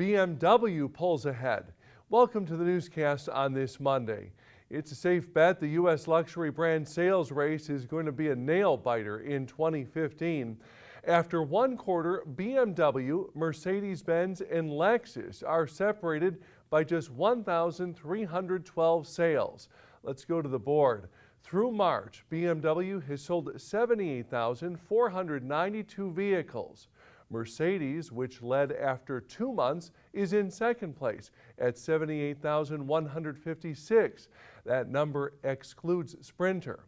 BMW pulls ahead. Welcome to the newscast on this Monday. It's a safe bet the U.S. luxury brand sales race is going to be a nail-biter in 2015. After one quarter, BMW, Mercedes-Benz, and Lexus are separated by just 1,312 sales. Let's go to the board. Through March, BMW has sold 78,492 vehicles. Mercedes, which led after 2 months, is in second place at 78,156. That number excludes Sprinter.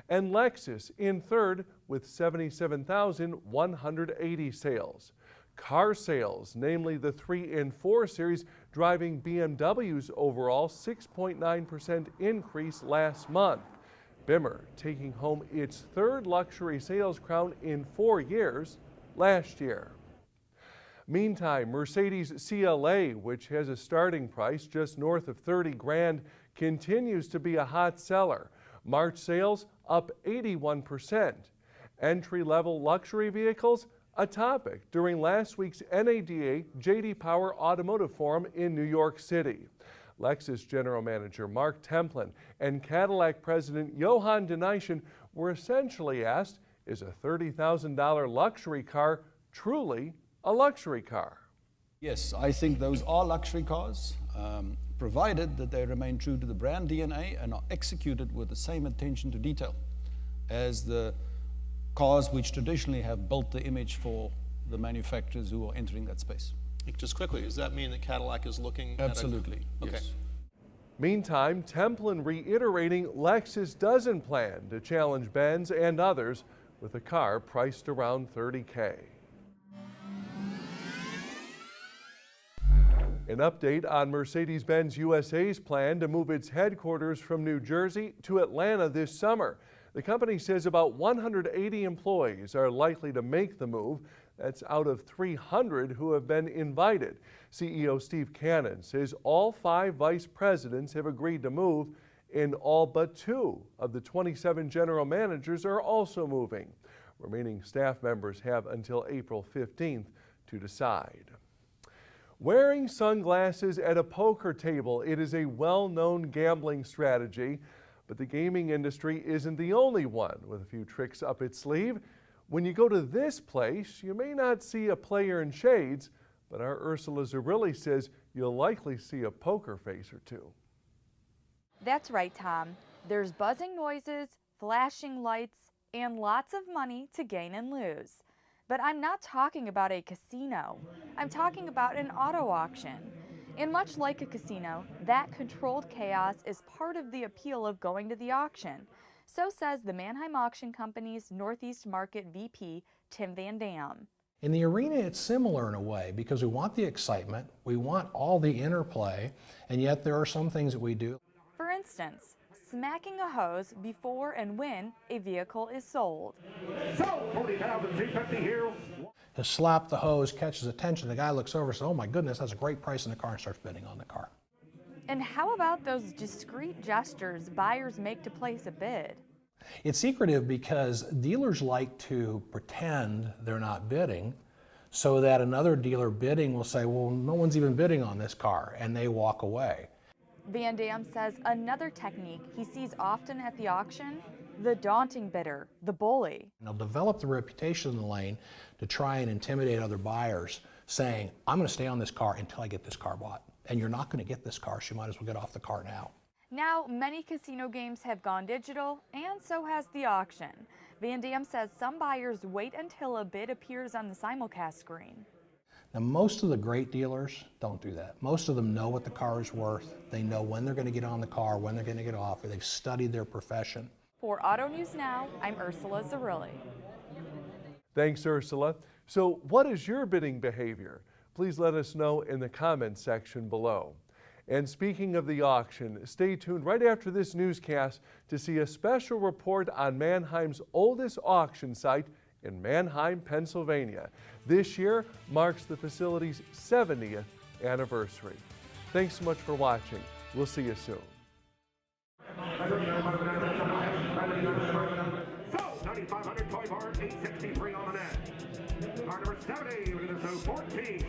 And Lexus in third with 77,180 sales. Car sales, namely the 3 and 4 Series, driving BMW's overall 6.9% increase last month. Bimmer taking home its third luxury sales crown in 4 years last year. Meantime, Mercedes CLA, which has a starting price just north of 30 grand, continues to be a hot seller. March sales up 81%. Entry-level luxury vehicles, a topic during last week's NADA J.D. Power Automotive Forum in New York City. Lexus General Manager Mark Templin and Cadillac President Johan Denishen were essentially asked, is a $30,000 luxury car truly a luxury car? Yes, I think those are luxury cars, provided that they remain true to the brand DNA and are executed with the same attention to detail as the cars which traditionally have built the image for the manufacturers who are entering that space. Just quickly, does that mean that Cadillac is looking Absolutely, okay. Yes. Meantime, Templin reiterating Lexus doesn't plan to challenge Benz and others with a car priced around $30K. An update on Mercedes-Benz USA's plan to move its headquarters from New Jersey to Atlanta this summer. The company says about 180 employees are likely to make the move. That's out of 300 who have been invited. CEO Steve Cannon says all 5 vice presidents have agreed to move, and all but 2 of the 27 general managers are also moving. Remaining staff members have until April 15th to decide. Wearing sunglasses at a poker table, it is a well-known gambling strategy, but the gaming industry isn't the only one with a few tricks up its sleeve. When you go to this place, you may not see a player in shades, but our Ursula Zarilli says you'll likely see a poker face or two. That's right, Tom. There's buzzing noises, flashing lights, and lots of money to gain and lose. But I'm not talking about a casino. I'm talking about an auto auction. And much like a casino, that controlled chaos is part of the appeal of going to the auction. So says the Manheim Auction Company's Northeast Market VP, Tim Van Dam. In the arena, it's similar in a way because we want the excitement, we want all the interplay, and yet there are some things that we do. For instance, smacking a hose before and when a vehicle is sold. So, 40,250 here. To slap the hose catches attention, the guy looks over and says, oh my goodness, that's a great price in the car, and starts bidding on the car. And how about those discreet gestures buyers make to place a bid? It's secretive because dealers like to pretend they're not bidding so that another dealer bidding will say, well, no one's even bidding on this car, and they walk away. Van Dam says another technique he sees often at the auction, the daunting bidder, the bully. And they'll develop the reputation in the lane to try and intimidate other buyers, saying, I'm going to stay on this car until I get this car bought. And you're not going to get this car, so you might as well get off the car now. Now, many casino games have gone digital, and so has the auction. Van Dam says some buyers wait until a bid appears on the simulcast screen. Now, most of the great dealers don't do that. Most of them know what the car is worth. They know when they're going to get on the car, when they're going to get off, or they've studied their profession. For Auto News Now, I'm Ursula Zarilli. Thanks, Ursula. So what is your bidding behavior? Please let us know in the comments section below. And speaking of the auction, stay tuned right after this newscast to see a special report on Manheim's oldest auction site in Manheim, Pennsylvania. This year marks the facility's 70th anniversary. Thanks so much for watching. We'll see you soon. So, 9,500 toy bars, 863 on the net. Car number 70, we're going to show 14.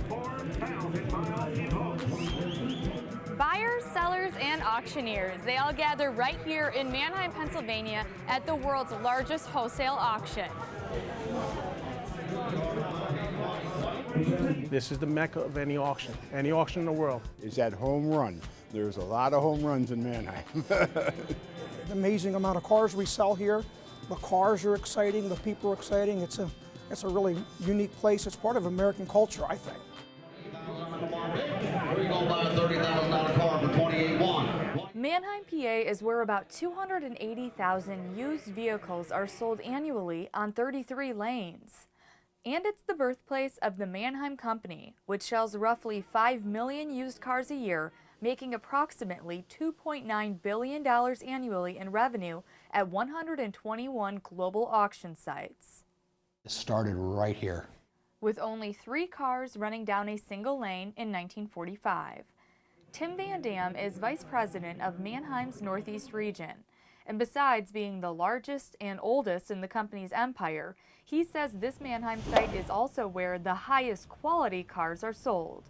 4,000-mile evoke. Buyers, sellers, and auctioneers, they all gather right here in Manheim, Pennsylvania at the world's largest wholesale auction. This is the mecca of any auction in the world. Is that home run. There's a lot of home runs in Manheim. The amazing amount of cars we sell here. The cars are exciting, the people are exciting. It's a really unique place. It's part of American culture, I think. We're going to buy a $30,000 car for $28,100. Manheim, PA is where about 280,000 used vehicles are sold annually on 33 lanes. And it's the birthplace of the Manheim Company, which sells roughly 5 million used cars a year, making approximately $2.9 billion annually in revenue at 121 global auction sites. It started right here. With only 3 cars running down a single lane in 1945. Tim Van Dam is vice president of Manheim's Northeast region. And besides being the largest and oldest in the company's empire, he says this Manheim site is also where the highest quality cars are sold.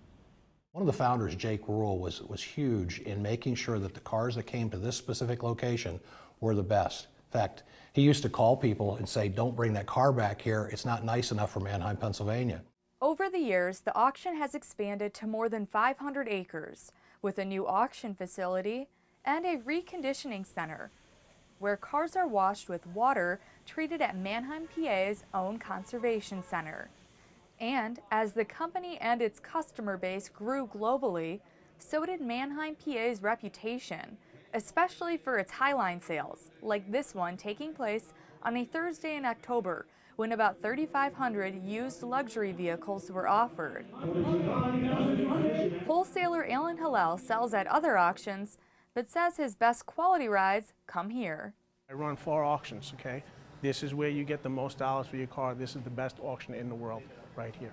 One of the founders, Jake Rule, was huge in making sure that the cars that came to this specific location were the best. In fact, he used to call people and say, don't bring that car back here. It's not nice enough for Manheim, Pennsylvania. Over the years, the auction has expanded to more than 500 acres, with a new auction facility and a reconditioning center, where cars are washed with water treated at Manheim, PA's own conservation center. And as the company and its customer base grew globally, so did Manheim, PA's reputation, especially for its highline sales, like this one taking place on a Thursday in October, when about 3,500 used luxury vehicles were offered. Wholesaler Alan Hillel sells at other auctions, but says his best quality rides come here. I run 4 auctions, okay? This is where you get the most dollars for your car. This is the best auction in the world, right here.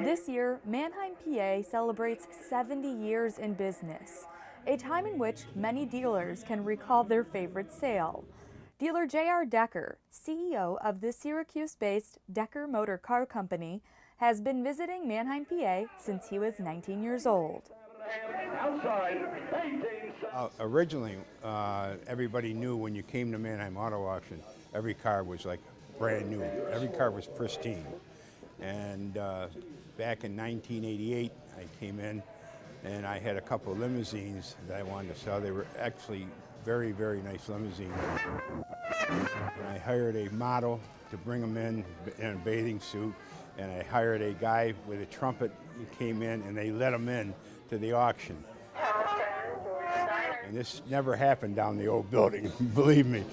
This year, Manheim, PA celebrates 70 years in business, a time in which many dealers can recall their favorite sale. Dealer J.R. Decker, CEO of the Syracuse-based Decker Motor Car Company, has been visiting Manheim, PA since he was 19 years old. Originally, everybody knew when you came to Manheim Auto Auction, every car was like brand new. Every car was pristine. And back in 1988, I came in and I had a couple of limousines that I wanted to sell. They were actually very, very nice limousines. And I hired a model to bring them in a bathing suit, and I hired a guy with a trumpet who came in, and they let him in to the auction. And this never happened down the old building, believe me.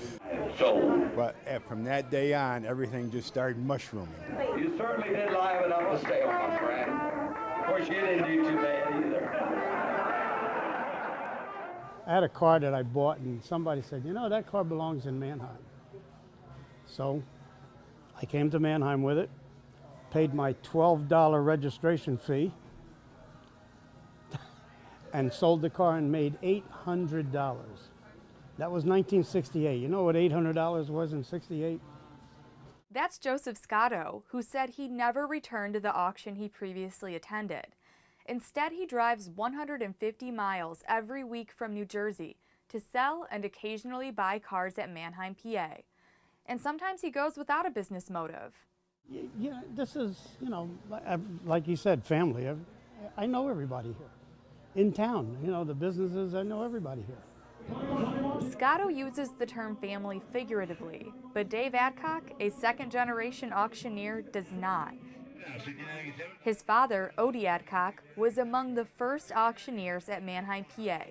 But from that day on, everything just started mushrooming. You certainly did liven up the sale, my friend. Of course, you didn't do too bad either. I had a car that I bought, and somebody said, you know, that car belongs in Manheim. So I came to Manheim with it, paid my $12 registration fee, and sold the car and made $800. That was 1968. You know what $800 was in '68? That's Joseph Scotto, who said he never returned to the auction he previously attended. Instead, he drives 150 miles every week from New Jersey to sell and occasionally buy cars at Manheim, PA. And sometimes he goes without a business motive. Yeah, this is, you know, like you said, family. I know everybody here. In town, you know, the businesses, I know everybody here. Scotto uses the term family figuratively, but Dave Adcock, a second-generation auctioneer, does not. His father, Odie Adcock, was among the first auctioneers at Manheim, PA,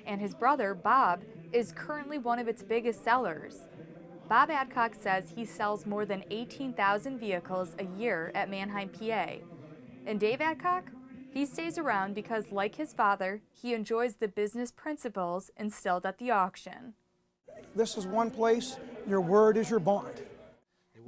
and his brother, Bob, is currently one of its biggest sellers. Bob Adcock says he sells more than 18,000 vehicles a year at Manheim, PA. And Dave Adcock? He stays around because, like his father, he enjoys the business principles instilled at the auction. This is one place, your word is your bond.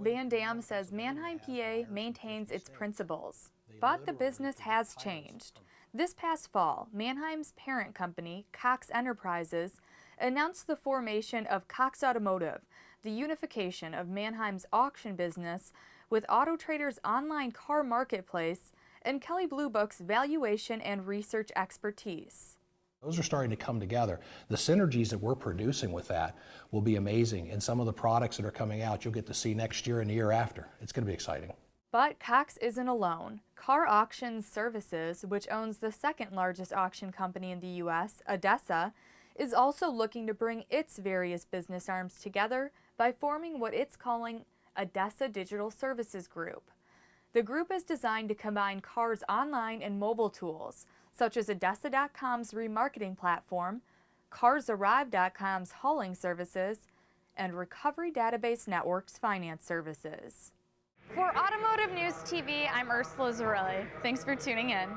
Van Dam says Manheim, PA maintains its principles, but the business has changed. This past fall, Manheim's parent company, Cox Enterprises, announced the formation of Cox Automotive, the unification of Manheim's auction business with AutoTrader's online car marketplace and Kelley Blue Book's valuation and research expertise. Those are starting to come together. The synergies that we're producing with that will be amazing, and some of the products that are coming out you'll get to see next year and the year after. It's going to be exciting. But Cox isn't alone. Car Auction Services, which owns the second largest auction company in the U.S., ADESA, is also looking to bring its various business arms together by forming what it's calling ADESA Digital Services Group. The group is designed to combine Car's online and mobile tools, such as ADESA.com's remarketing platform, CarsArrive.com's hauling services, and Recovery Database Network's finance services. For Automotive News TV, I'm Ursula Zarelli. Thanks for tuning in.